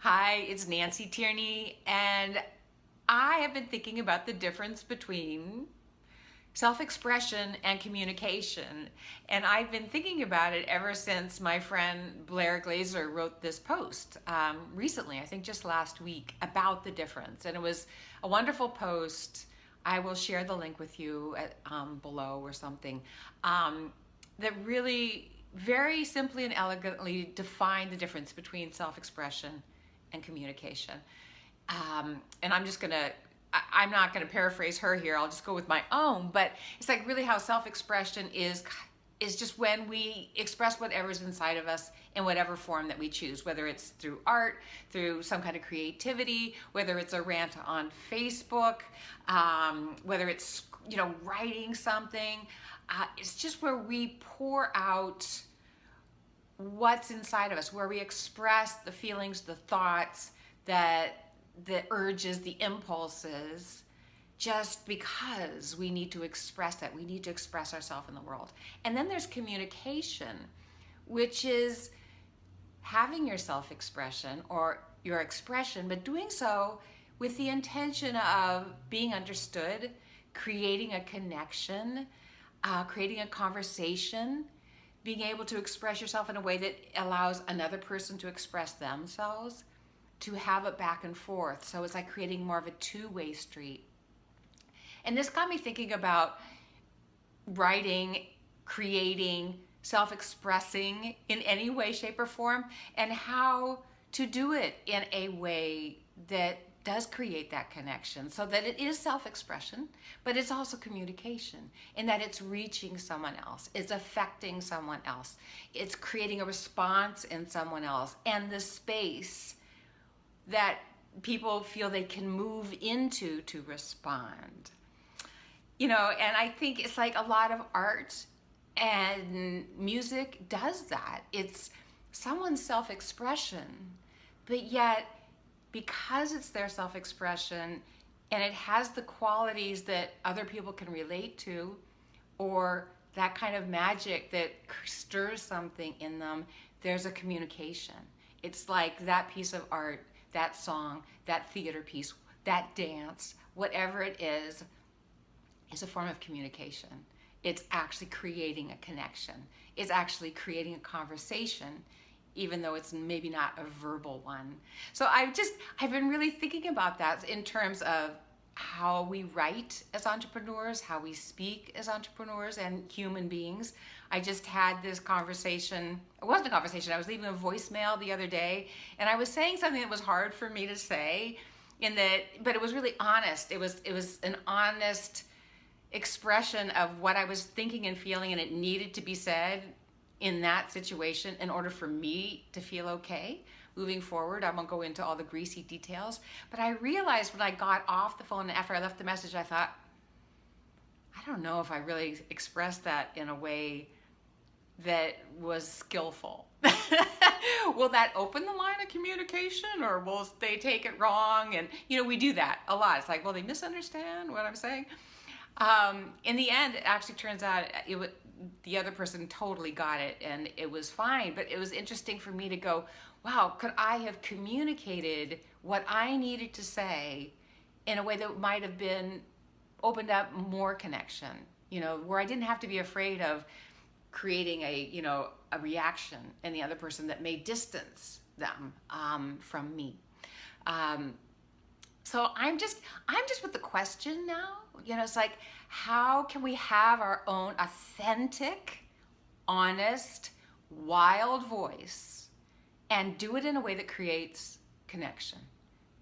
Hi, it's Nancy Tierney, and I have been thinking about the difference between self-expression and communication. And I've been thinking about it ever since my friend Blair Glaser wrote this post recently, I think just last week, about the difference. And it was a wonderful post. I will share the link with you below or something, that really very simply and elegantly defined the difference between self-expression and communication. And I'm not gonna paraphrase her here, I'll just go with my own, but it's like really how self-expression is just when we express whatever's inside of us in whatever form that we choose, whether it's through art, through some kind of creativity, whether it's a rant on Facebook, whether it's writing something. It's just where we pour out what's inside of us, where we express the feelings, the thoughts, the urges, the impulses, just because we need to express that. We need to express ourselves in the world. And then there's communication, which is having your self-expression or your expression, but doing so with the intention of being understood, creating a connection, creating a conversation, being able to express yourself in a way that allows another person to express themselves, to have it back and forth. So it's like creating more of a two-way street. And this got me thinking about writing, creating, self-expressing in any way, shape, or form, and how to do it in a way that does create that connection, so that it is self-expression, but it's also communication, in that it's reaching someone else, it's affecting someone else, it's creating a response in someone else, and the space that people feel they can move into to respond. And I think it's like a lot of art and music does that. It's someone's self-expression, but yet because it's their self-expression and it has the qualities that other people can relate to, or that kind of magic that stirs something in them, there's a communication. It's like that piece of art, that song, that theater piece, that dance, whatever it is a form of communication. It's actually creating a connection. It's actually creating a conversation, even though it's maybe not a verbal one. So I've been really thinking about that in terms of how we write as entrepreneurs, how we speak as entrepreneurs and human beings. I just had this conversation, it wasn't a conversation, I was leaving a voicemail the other day, and I was saying something that was hard for me to say, but it was really honest. It was an honest expression of what I was thinking and feeling, and it needed to be said in that situation in order for me to feel okay moving forward. I won't go into all the greasy details, but I realized when I got off the phone after I left the message, I thought, I don't know if I really expressed that in a way that was skillful. Will that open the line of communication, or will they take it wrong? And we do that a lot. It's like, well, they misunderstand what I'm saying. In the end, it actually turns out the other person totally got it and it was fine. But it was interesting for me to go, wow, could I have communicated what I needed to say in a way that might have been opened up more connection, where I didn't have to be afraid of creating a reaction in the other person that may distance them from me. So I'm just with the question now. It's like, how can we have our own authentic, honest, wild voice and do it in a way that creates connection,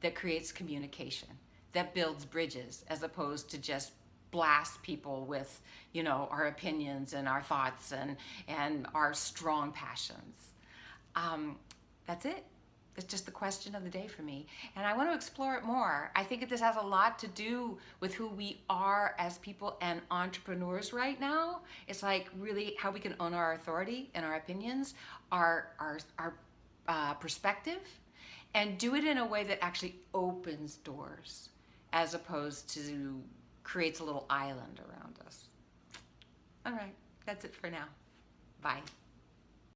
that creates communication, that builds bridges, as opposed to just blast people with, our opinions and our thoughts and our strong passions. That's it. It's just the question of the day for me. And I want to explore it more. I think that this has a lot to do with who we are as people and entrepreneurs right now. It's like really how we can own our authority and our opinions, our perspective, and do it in a way that actually opens doors, as opposed to creates a little island around us. All right, that's it for now. Bye.